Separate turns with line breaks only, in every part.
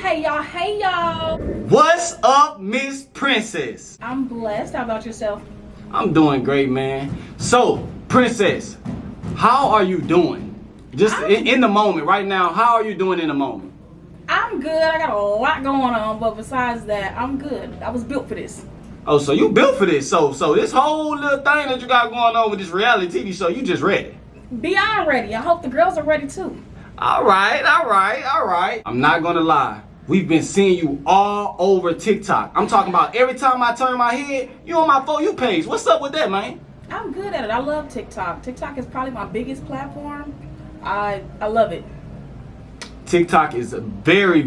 Hey y'all.
What's up, Miss Princess?
I'm blessed. How about yourself?
I'm doing great, man. So, Princess, how are you doing? Just in the moment, right now, how are you doing in the moment?
I'm good. I got a lot going on, but besides that, I'm good. I was built for this.
Oh, so you built for this. So this whole little thing that you got going on with this reality TV show, you just ready?
Beyond ready. I hope the girls are ready too.
All right. I'm not gonna lie. We've been seeing you all over TikTok. I'm talking about every time I turn my head, you on my For You page. What's up with that, man?
I'm good at it. I love TikTok. TikTok is probably my biggest platform. I love it.
TikTok is very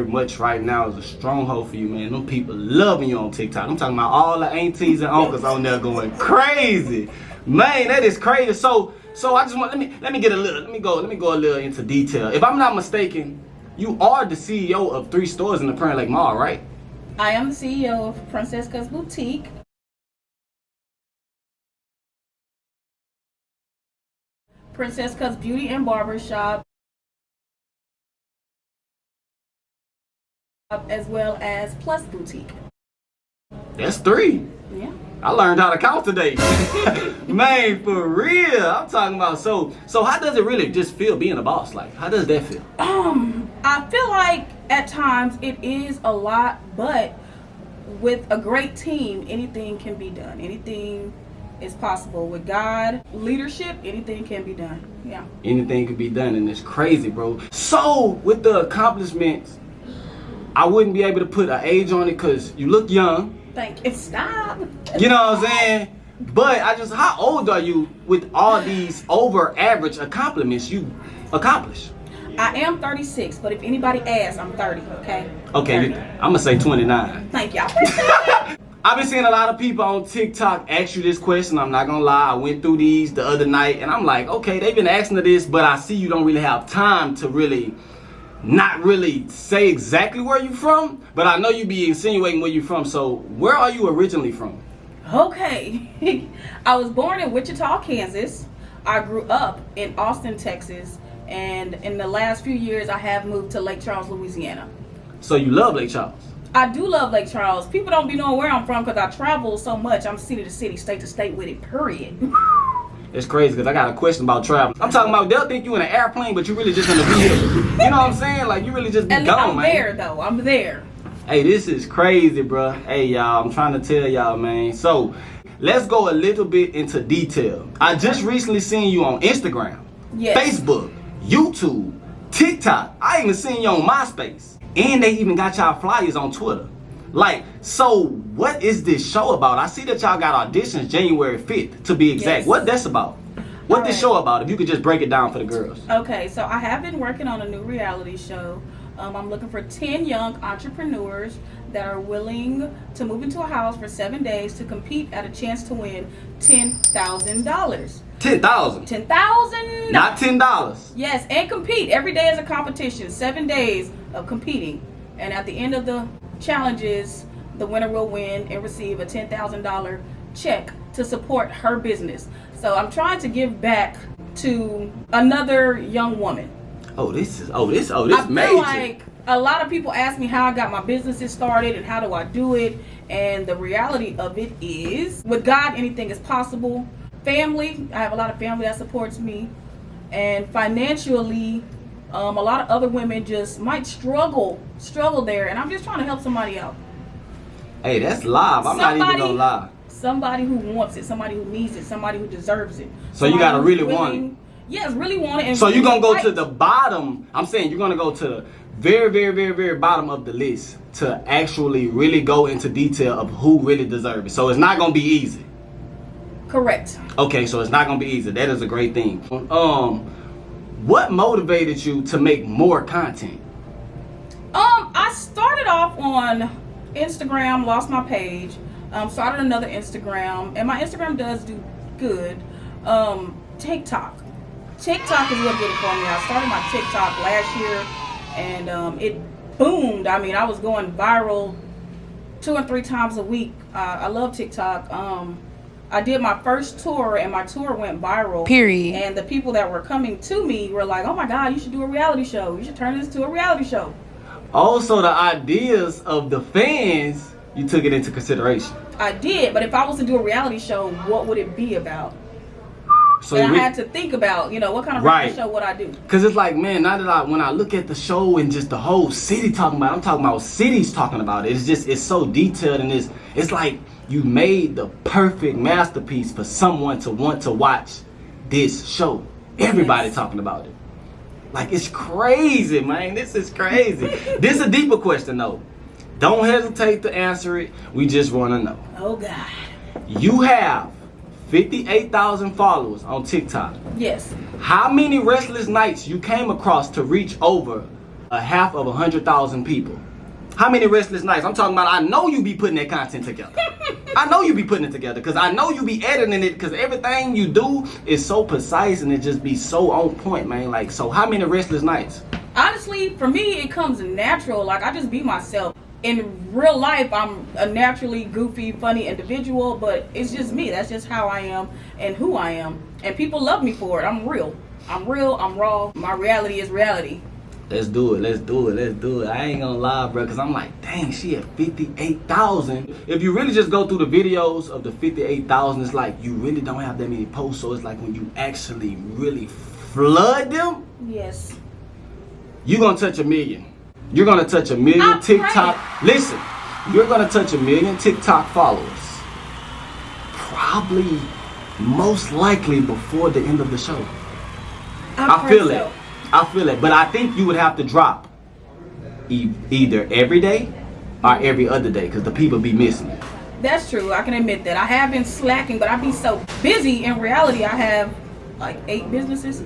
much right now is a stronghold for you, man. Them people loving you on TikTok. I'm talking about all the aunties and uncles on there going crazy. Man, that is crazy. So I just want let me go a little into detail. If I'm not mistaken, you are the CEO of 3 stores in the Prairie Lake Mall, right?
I am the CEO of Princess Kutz Boutique. Princess Kutz Beauty and Barbershop, as well as Plus Boutique.
That's 3.
Yeah.
I learned how to count today. Man, for real. I'm talking about so how does it really just feel being a boss? Like, how does that feel?
I feel like at times it is a lot, but with a great team, anything can be done. Anything is possible. With God, leadership, anything can be done. Yeah.
Anything can be done, and it's crazy, bro. So with the accomplishments, I wouldn't be able to put an age on it because you look young.
Thank you. Stop.
You know what I'm saying? But how old are you with all these over average accomplishments you accomplished?
I am 36, but if anybody asks, I'm 30, okay?
Okay,
30.
I'm gonna say 29.
Thank y'all.
I've been seeing a lot of people on TikTok ask you this question. I'm not gonna lie, I went through these the other night and I'm like, okay, they've been asking to this, but I see you don't really have time to not really say exactly where you from, but I know you be insinuating where you from. So where are you originally from?
Okay. I was born in Wichita, Kansas. I grew up in Austin, Texas. And in the last few years, I have moved to Lake Charles, Louisiana.
So you love Lake Charles?
I do love Lake Charles. People don't be knowing where I'm from because I travel so much. I'm city to city, state to state with it, period.
It's crazy because I got a question about travel. I'm talking about they'll think you in an airplane, but you really just in a vehicle. You know what I'm saying? Like you really just be gone, man.
I'm there though. I'm there.
Hey, this is crazy, bro. Hey, y'all, I'm trying to tell y'all, man. So let's go a little bit into detail. I just recently seen you on Instagram,
yes,
Facebook, YouTube, TikTok. I even seen you on MySpace. And they even got y'all flyers on Twitter. Like, so what is this show about? I see that y'all got auditions January 5th, to be exact.
Yes.
What that's about? What this show about? If you could just break it down for the girls.
Okay, so I have been working on a new reality show. I'm looking for 10 young entrepreneurs that are willing to move into a house for 7 days to compete at a chance to win $10,000.
$10,000?
$10,000.
Not $10.
Yes, and compete. Every day is a competition. 7 days of competing. And at the end of the challenges, the winner will win and receive a $10,000 check to support her business. So I'm trying to give back to another young woman.
This
I
major.
feel like a lot of people ask me how I got my businesses started and how do I do it. And the reality of it is, with God, anything is possible. Family, I have a lot of family that supports me. And financially, a lot of other women just might struggle there. And I'm just trying to help somebody out.
Hey, that's live. I'm not even gonna lie.
Somebody who wants it, somebody who needs it, somebody who deserves it.
So you gotta really want it.
Yes, really want it. And
so
really
you're gonna go
fight.
to the bottom. I'm saying you're gonna go to the very bottom of the list to actually really go into detail of who really deserves it. So it's not gonna be easy.
Correct.
Okay, so it's not gonna be easy. That is a great thing. What motivated you to make more content?
I started off on Instagram, lost my page, started another Instagram, and my Instagram does do good. TikTok is what did it for me. I started my TikTok last year, and it boomed. I mean, I was going viral 2 and 3 times a week. I love TikTok. I did my first tour, and my tour went viral.
Period.
And the people that were coming to me were like, "Oh my God, you should do a reality show. You should turn this to a reality show."
Also, the ideas of the fans, you took it into consideration.
I did, but if I was to do a reality show, what would it be about?
So
and I had to think about, what kind of reality show would I do?
Because it's like, man, now that when I look at the show and just the whole city talking about it, I'm talking about cities talking about it. It's so detailed, and it's like you made the perfect masterpiece for someone to want to watch this show. Everybody talking about it. Like, it's crazy, man. This is crazy. This is a deeper question, though. Don't hesitate to answer it. We just want to know.
Oh, God.
You have 58,000 followers on TikTok.
Yes.
How many restless nights you came across to reach over a half of 100,000 people? How many restless nights? I'm talking about, I know you be putting that content together. I know you be putting it together because I know you be editing it because everything you do is so precise and it just be so on point, man. Like, so how many restless nights?
Honestly, for me, it comes natural. Like, I just be myself. In real life, I'm a naturally goofy, funny individual, but it's just me. That's just how I am and who I am. And people love me for it. I'm real. I'm raw. My reality is reality.
Let's do it. I ain't gonna lie, bro, because I'm like, dang, she at 58,000. If you really just go through the videos of the 58,000, it's like you really don't have that many posts. So it's like when you actually really flood them,
yes,
you're gonna touch 1 million. You're gonna touch 1 million TikTok. Listen, you're gonna touch 1 million TikTok followers. Probably, most likely before the end of the show. I feel it. But I think you would have to drop either every day or every other day because the people be missing it.
That's true. I can admit that. I have been slacking, but I be so busy. In reality, I have like 8 businesses.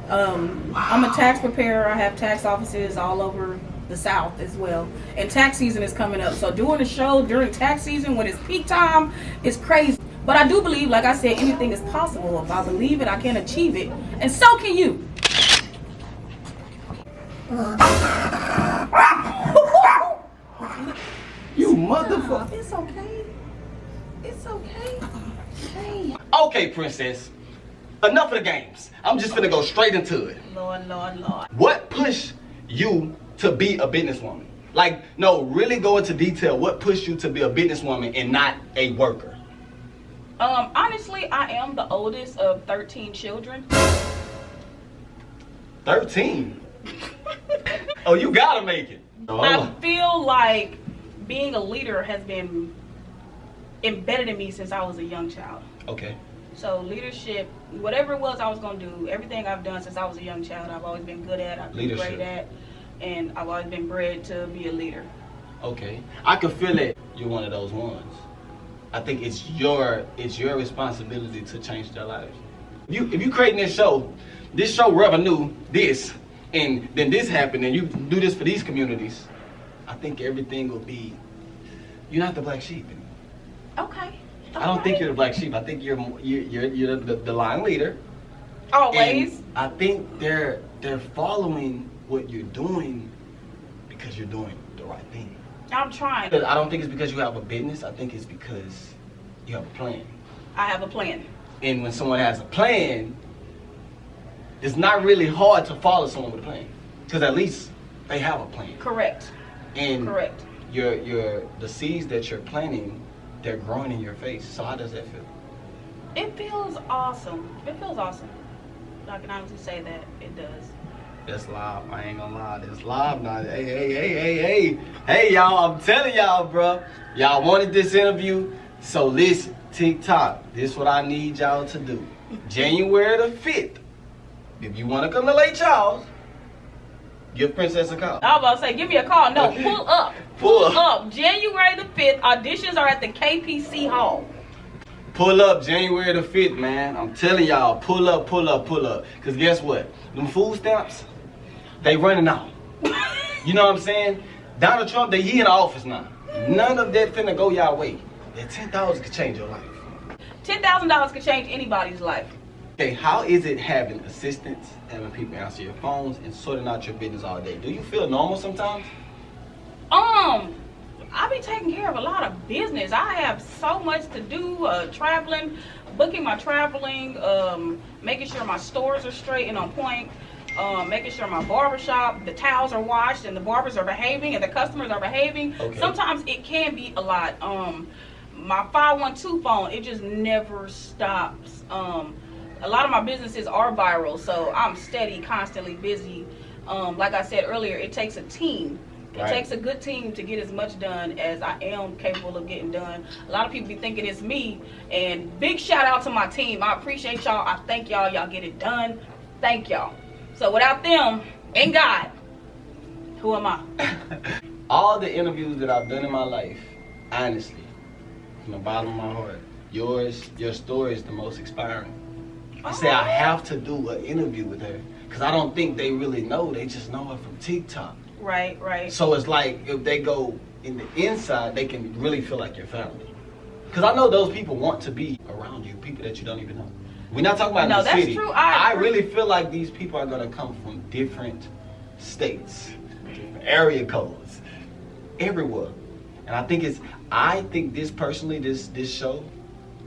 I'm a tax preparer. I have tax offices all over the South as well. And tax season is coming up. So doing a show during tax season when it's peak time is crazy. But I do believe, like I said, anything is possible. If I believe it, I can achieve it. And so can you.
You motherfucker.
It's okay. It's okay. Hey.
Okay, princess. Enough of the games. I'm just gonna go straight into it.
Lord.
What pushed you to be a businesswoman? Like, no, really go into detail. What pushed you to be a businesswoman and not a worker?
Honestly, I am the oldest of 13 children.
13? Oh, you gotta make it.
I feel like being a leader has been embedded in me since I was a young child.
Okay.
So leadership, whatever it was I was going to do, everything I've done since I was a young child, I've always been good at, I've been great at, and I've always been bred to be a leader. Okay.
I can feel it. You're one of those ones. I think it's your responsibility to change their lives. If you creating this show revenue this, and then this happened, and you do this for these communities, I think everything will be. You're not the black sheep anymore.
Okay.
I don't think you're the black sheep. I think you're the line leader.
Always.
And I think they're following what you're doing because you're doing the right thing.
I'm trying.
I don't think it's because you have a business. I think it's because you have a plan.
I have a plan.
And when someone has a plan, it's not really hard to follow someone with a plan because at least they have a plan.
Correct.
And
correct.
The seeds that you're planting, they're growing in your face. So how does that feel?
It feels awesome. It feels awesome. I can honestly say that it does.
That's live. I ain't gonna lie. That's live now. Hey, y'all. I'm telling y'all, bro. Y'all wanted this interview. So listen, TikTok. This is what I need y'all to do. January the 5th. If you want to come to Lake Charles, give Princess a call.
I was about to say, give me a call. No,
Okay.
pull up. Pull up. January the 5th. Auditions are at the KPC Hall.
Pull up January the 5th, man. I'm telling y'all, pull up. Because guess what? Them food stamps, they running out. You know what I'm saying? Donald Trump, he in the office now. None of that finna go y'all way. That $10 could change your life.
$10,000 could change anybody's life.
Okay, how is it having assistants, having people answer your phones, and sorting out your business all day? Do you feel normal sometimes?
I be taking care of a lot of business. I have so much to do, traveling, booking my traveling, making sure my stores are straight and on point. making sure my barbershop, the towels are washed and the barbers are behaving and the customers are behaving.
Okay.
Sometimes it can be a lot. My 512 phone, it just never stops. A lot of my businesses are viral, so I'm steady, constantly busy. Like I said earlier, it takes a team. It takes a good team to get as much done as I am capable of getting done. A lot of people be thinking it's me, and big shout out to my team. I appreciate y'all. I thank y'all. Y'all get it done. Thank y'all. So without them and God, who am I?
All the interviews that I've done in my life, honestly, from the bottom of my heart, your story is the most inspiring. I say I have to do an interview with her because I don't think they really know. They just know her from TikTok.
Right.
So it's like if they go in the inside, they can really feel like your family. Because I know those people want to be around you, people that you don't even know. We're not talking about the city.
True.
I really feel like these people are going to come from different states, different area codes, everywhere. And I think this personally, this show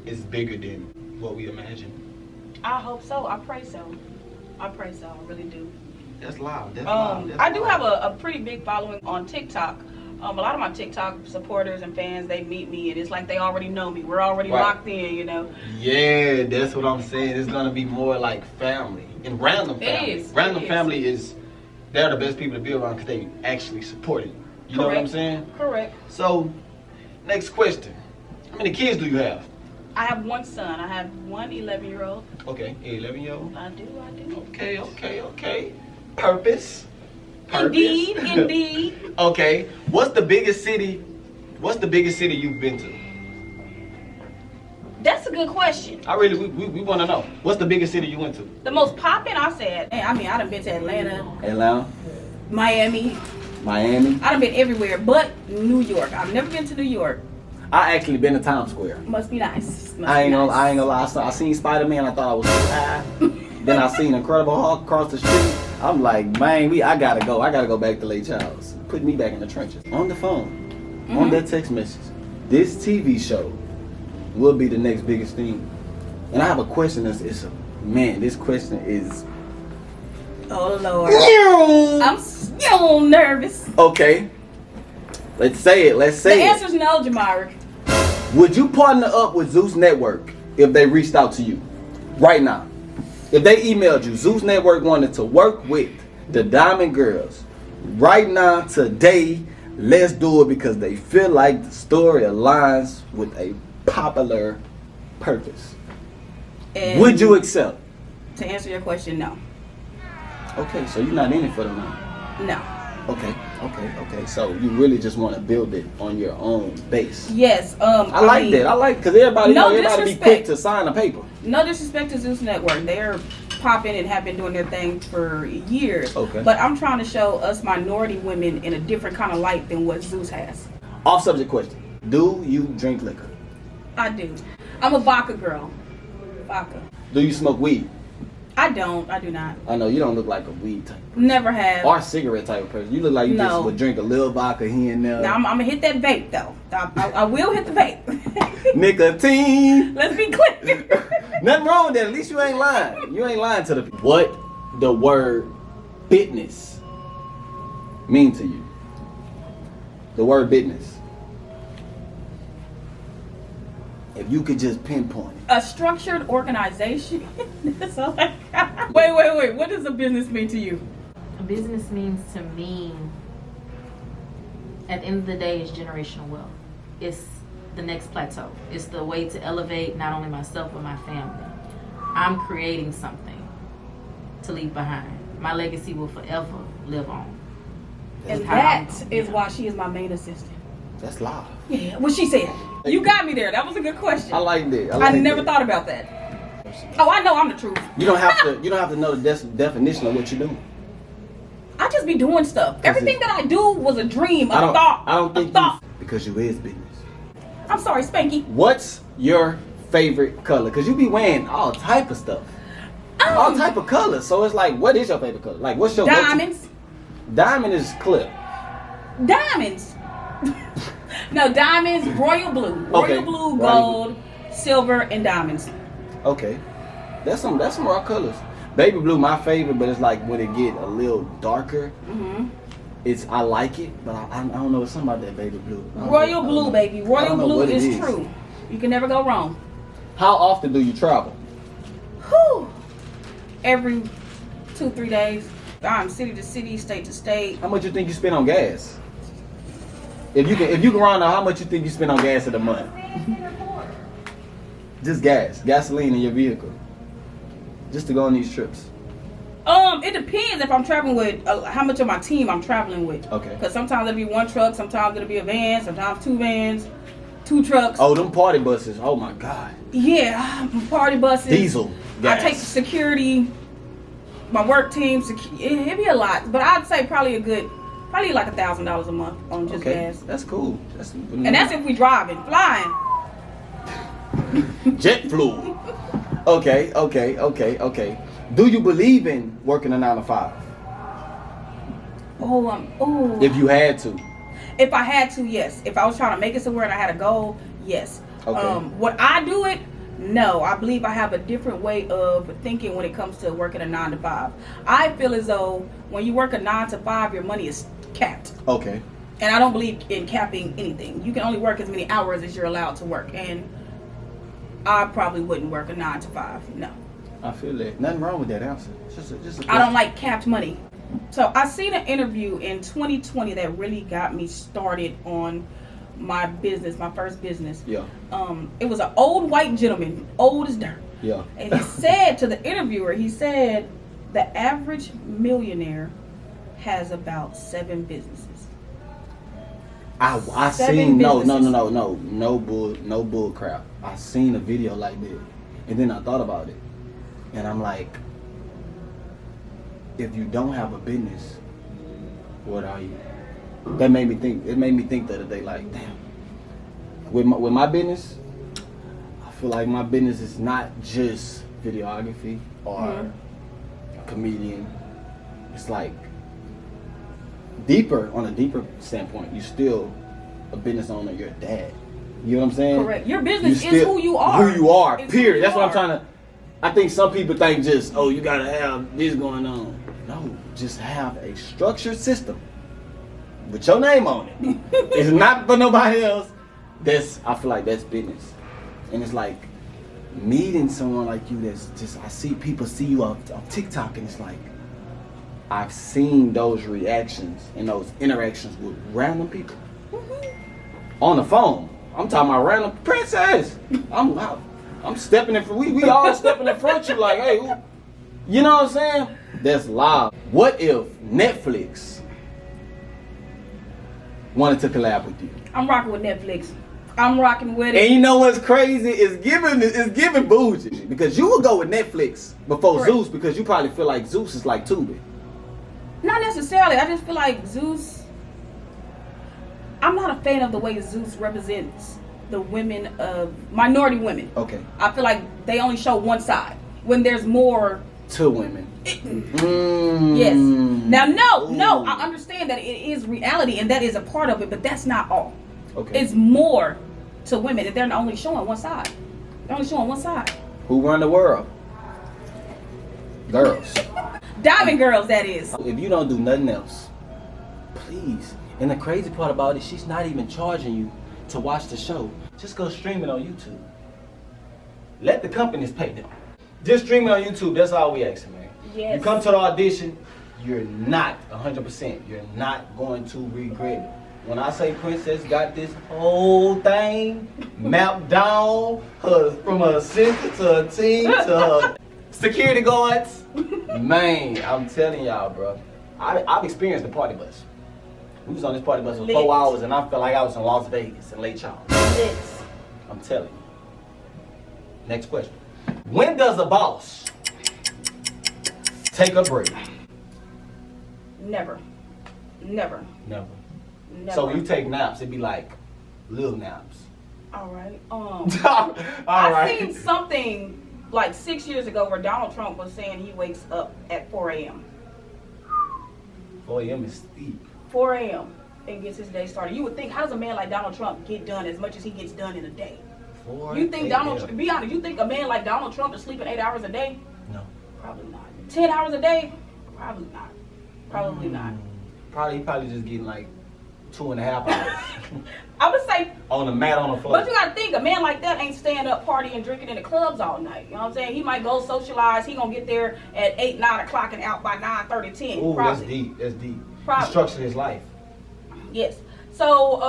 is bigger than what we imagine.
I hope so. I pray so. I really do.
That's loud.
I do have a pretty big following on TikTok. A lot of my TikTok supporters and fans, they meet me and it's like they already know me. We're already locked in, you know.
Yeah, that's what I'm saying. It's gonna be more like family and random family.
It is.
Random family is they're the best people to be around because they actually support it. You know what I'm saying?
Correct.
So, next question: how many kids do you have?
I have one son. I have one 11-year-old.
Okay, 11-year-old.
I do.
Okay. Purpose.
Indeed.
Okay. What's the biggest city you've been to?
That's a good question.
We want to know. What's the biggest city you went to?
The most poppin', I said. I mean, I done been to
Atlanta.
Miami.
I
done been everywhere but New York. I've never been to New York.
I actually been to Times Square.
Must be nice.
I ain't gonna lie. I seen Spider-Man. I thought I was too high. Then I seen Incredible Hulk across the street. I'm like, man, I gotta go. I gotta go back to Lake Charles. Put me back in the trenches. On the phone, on that text message. This TV show will be the next biggest thing. And I have a question. This question is.
Oh Lord. I'm still nervous.
Okay. Let's say it.
The answer's no, Jamaric.
Would you partner up with Zeus Network if they reached out to you right now? If they emailed you, Zeus Network wanted to work with the Diamond Girls right now, today, let's do it because they feel like the story aligns with a popular purpose.
And
would you accept?
To answer your question, no.
Okay, so you're not in it for the money.
No.
Okay. So you really just want to build it on your own base.
Yes.
I like that. I like because everybody be quick to sign a paper.
No disrespect to Zeus Network. They're popping and have been doing their thing for years.
Okay.
But I'm trying to show us minority women in a different kind of light than what Zeus has.
Off subject question. Do you drink liquor?
I do. I'm a vodka girl. Vodka.
Do you smoke weed?
I don't. I do not.
I know you don't look like a weed type.
Never have.
Or a cigarette type of person. You look like you just would drink a little vodka here and there.
Now I'm gonna hit that vape though. I will hit the vape.
Nicotine.
Let's be clear.
Nothing wrong with that. At least you ain't lying. You ain't lying to the people. What the word business mean to you? The word business. If you could just pinpoint it.
A structured organization. That's all I got. Wait. What does a business mean to you?
A business means to me, at the end of the day, it's generational wealth. It's the next plateau. It's the way to elevate not only myself but my family. I'm creating something to leave behind. My legacy will forever live on.
And that is why she is my main assistant.
That's live.
Yeah, what she said. You got me there. That was a good question.
I like that.
I never thought about that. Oh, I know I'm the truth.
You don't have to know the definition of what you're doing.
I just be doing stuff. Everything that I do was a dream, a thought.
I don't think because you is business.
I'm sorry, Spanky.
What's your favorite color? Because you be wearing all type of stuff. All type of colors. So it's like, what is your favorite color? Like, what's your
diamonds?
Go-to? Diamond is clear.
Diamonds. No, diamonds, royal blue. Royal blue, gold, silver, and diamonds.
Okay. That's some raw colors. Baby blue my favorite, but it's like when it get a little darker. I like it, but I don't know. It's something about that baby blue.
Royal blue, baby. Royal blue is true. You can never go wrong.
How often do you travel?
Whew. Every 2-3 days. I'm city to city, state to state.
How much you think you spend on gas? If you can round out, how much you think you spend on gas in a month? Just gasoline in your vehicle, just to go on these trips.
It depends if I'm traveling with how much of my team I'm traveling with.
Okay.
Because sometimes it'll be one truck, sometimes it'll be a van, sometimes 2 vans, 2 trucks.
Oh, them party buses. Oh my God.
Yeah, party buses.
Diesel. Gas.
I take security, my work team. It'd be a lot, but I'd say probably like $1,000 a month on just gas.
That's cool.
And that's if we driving, flying.
Jet fuel. Okay. Do you believe in working a 9 to 5?
Oh.
If you had to.
If I had to, yes. If I was trying to make it somewhere and I had a goal, yes.
Okay.
Would I do it? No. I believe I have a different way of thinking when it comes to working a 9 to 5. I feel as though when you work a 9 to 5, your money is capped.
Okay.
And I don't believe in capping anything. You can only work as many hours as you're allowed to work. And I probably wouldn't work a 9 to 5. No.
I feel that. Nothing wrong with that answer. Just a
I don't like capped money. So I seen an interview in 2020 that really got me started on my business, my first business.
Yeah.
It was an old white gentleman, old as dirt.
Yeah.
And he said to the interviewer, he said the average millionaire has about 7 businesses.
I seen no bull crap. I seen a video like that, and then I thought about it, and I'm like, if you don't have a business, what are you? That made me think. It made me think the other day, like, damn. With my business, I feel like my business is not just videography or a comedian. It's like on a deeper standpoint, you still a business owner. You're a dad. You know what I'm saying?
Correct. Your business is who you are.
Who you are.
It's
period. That's what I'm trying to. I think some people think just, oh, you gotta have this going on. No, just have a structured system with your name on it. It's not for nobody else. I feel like that's business. And it's like meeting someone like you that's just, I see people see you on TikTok, and it's like, I've seen those reactions and those interactions with random people on the phone. I'm talking about random princess. I'm stepping in front. We all stepping in front of you like, hey, you know what I'm saying? That's live. What if Netflix wanted to collab with you?
I'm rocking with Netflix. I'm rocking with it.
And you know what's crazy? It's giving bougie. Because you would go with Netflix before
Correct.
Zeus, because you probably feel like Zeus is like Tubi.
Not necessarily. I just feel like Zeus, I'm not a fan of the way Zeus represents the women of minority women.
Okay.
I feel like they only show one side when there's more
to women.
Yes. Now, no, I understand that it is reality and that is a part of it, but that's not all.
Okay.
It's more to women that they're only showing one side. They're only showing one side.
Who run the world? Girls.
Diamond girls, that is.
If you don't do nothing else, please. And the crazy part about it, she's not even charging you to watch the show. Just go stream it on YouTube. Let the companies pay them. Just stream it on YouTube. That's all we asking, man.
Yes.
You come to the audition, you're not 100%. You're not going to regret it. When I say Princess got this whole thing mapped down, from her center to her team to her security guards, man, I'm telling y'all, bro. I've experienced the party bus. We was on this party bus for 4 hours, and I felt like I was in Las Vegas in Lake Charles.
Yes.
I'm telling you. Next question. When does a boss take a break?
Never.
Never. So when you take naps, it'd be like little naps.
All right.
I
seen something like 6 years ago where Donald Trump was saying he wakes up at 4 a.m.
4 a.m. is steep.
4 a.m. and gets his day started. You would think, how does a man like Donald Trump get done as much as he gets done in a day?
4
You think be honest, you think a man like Donald Trump is sleeping 8 hours a day?
No.
Probably not. 10 hours a day? Probably not. Probably not.
Probably just getting like 2.5 hours
I would say,
on the mat on the floor.
but you gotta think, a man like that ain't staying up partying, drinking in the clubs all night. You know what I'm saying? He might go socialize. He gonna get there at 8, 9 o'clock and out by 9:30, 10.
Ooh,
probably.
that's deep. That's deep.
Probably.
He structured his life.
Yes. So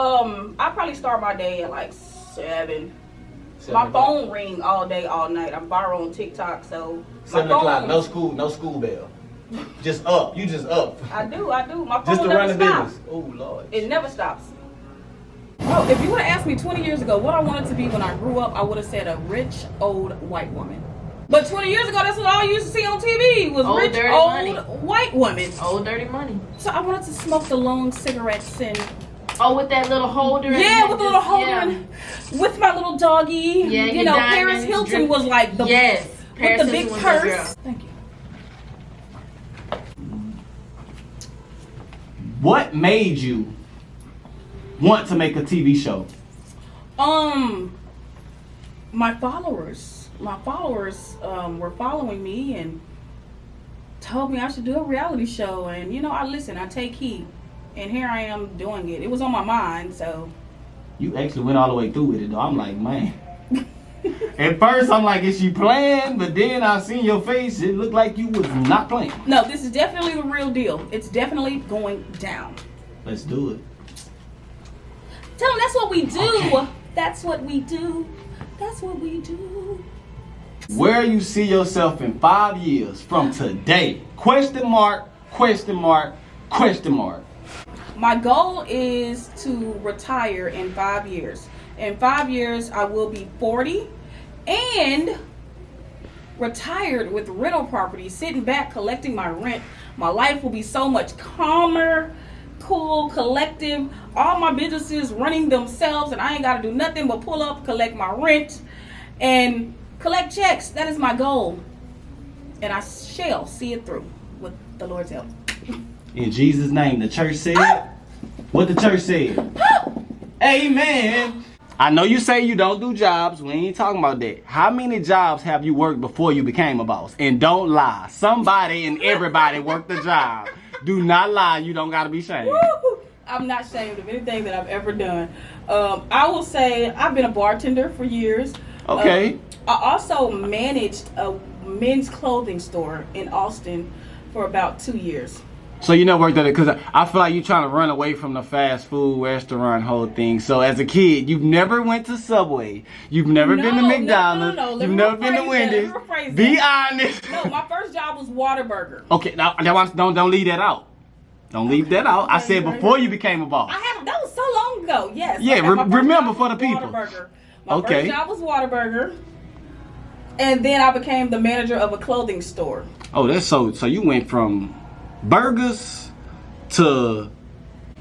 I probably start my day at like 7. My phone ring all day, all night. I'm viral on TikTok, so
7 o'clock. No school bell. Just up. You just up.
I do. My phone
Just to
never
run the
stops.
business. Oh Lord.
It never stops. Oh, if you would have asked me 20 years ago what I wanted to be when I grew up, I would have said a rich old white woman. But 20 years ago, that's what I used to see on TV was
Old,
rich
dirty
old
money.
white women.
Old dirty money.
So I wanted to smoke the long cigarettes and
Oh, with that little holder.
yeah, with the little holder
Yeah.
and with my little doggy.
Yeah,
you
your
know,
diamonds,
Paris Hilton
drip-
was like the
Yes.
with
Paris
the big
Hilton was that girl.
purse. Thank you.
What made you want to make a TV show?
My followers were following me and told me I should do a reality show, and you know, I listen, I take heed, and here I am doing it. It was on my mind, so
You actually went all the way through with it though. I'm like, man. At first I'm like, is she playing? But then I seen your face. It looked like you was not playing.
no, this is definitely the real deal. It's definitely going down.
Let's do it.
Tell them that's what we do.
Okay.
That's what we do. That's what we do.
Where you see yourself in 5 years from today? Question mark, question mark, question mark.
My goal is to retire in 5 years. In 5 years, I will be 40 and retired with rental property, sitting back, collecting my rent. My life will be so much calmer, cool, collective. All my businesses running themselves, and I ain't got to do nothing but pull up, collect my rent, and collect checks. That is my goal. And I shall see it through with the Lord's help.
In Jesus' name, the church said. What the church said. Amen. I know you say you don't do jobs. We ain't talking about that. How many jobs have you worked before you became a boss? And don't lie. Somebody and everybody worked a job. Do not lie. You don't got to be ashamed.
Woo! I'm not ashamed of anything that I've ever done. I will say I've been a bartender for years.
Okay.
I also managed a men's clothing store in Austin for about 2 years.
So you never worked at it because I feel like you're trying to run away from the fast food restaurant whole thing. So as a kid, you've never went to Subway. You've never been to McDonald's.
No. Let
You've
me
never been to
rephrase that.
Wendy's.
Let me rephrase
Be
that.
honest.
No, my first job was Whataburger.
Okay, now don't leave that out. Don't leave that out. I said before you became a boss.
That was so long ago. Yes.
Yeah,
I got my first
remember
job
for the
was
people.
Whataburger. My
Okay.
first job was Whataburger. And then I became the manager of a clothing store.
Oh, that's so you went from burgers to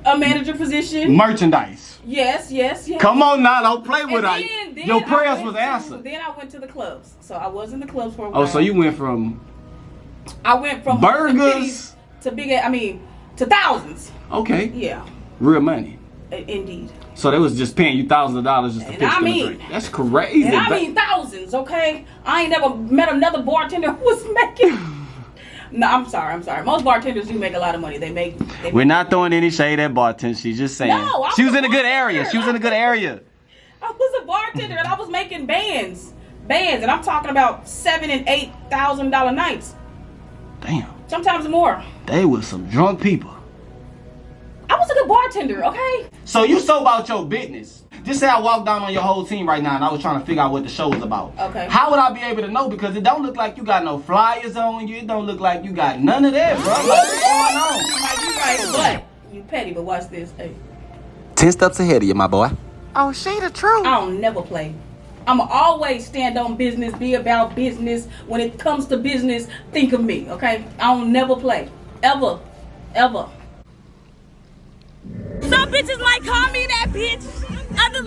A manager position.
merchandise.
Yes.
Come on now, don't play with us.
Then
Your
I
prayers
went
was
to-
answered.
Then I went to the clubs. So I was in the clubs for a while.
Oh, so you went from
I went from
burgers
to to thousands.
Okay,
Yeah,
real money.
indeed.
So they was just paying you thousands of dollars just to
And
fix
I
them a
mean-
drink. That's crazy.
And I mean thousands, okay? I ain't never met another bartender who was making. No, I'm sorry. Most bartenders do make a lot of money.
We're not throwing any shade at bartenders. She's just saying.
No, I
she was
was
in a good area.
bartender.
She was in a good area.
I was a bartender and I was making bands, and I'm talking about $7,000 and $8,000 nights.
Damn.
Sometimes more.
They was some drunk people.
I was a good bartender, okay?
So you so about your business. Just say I walked down on your whole team right now and I was trying to figure out what the show was about.
Okay.
How would I be able to know? Because it don't look like you got no flyers on you. It don't look like you got none of that, bro. Like, what's going on?
Like, you right, but you petty, but watch this. Hey,
10 steps ahead of you, my boy.
Oh, she the truth.
I don't never play. I'ma always stand on business, be about business. When it comes to business, think of me, okay? I don't never play. Ever. Some bitches like call me that bitch. Other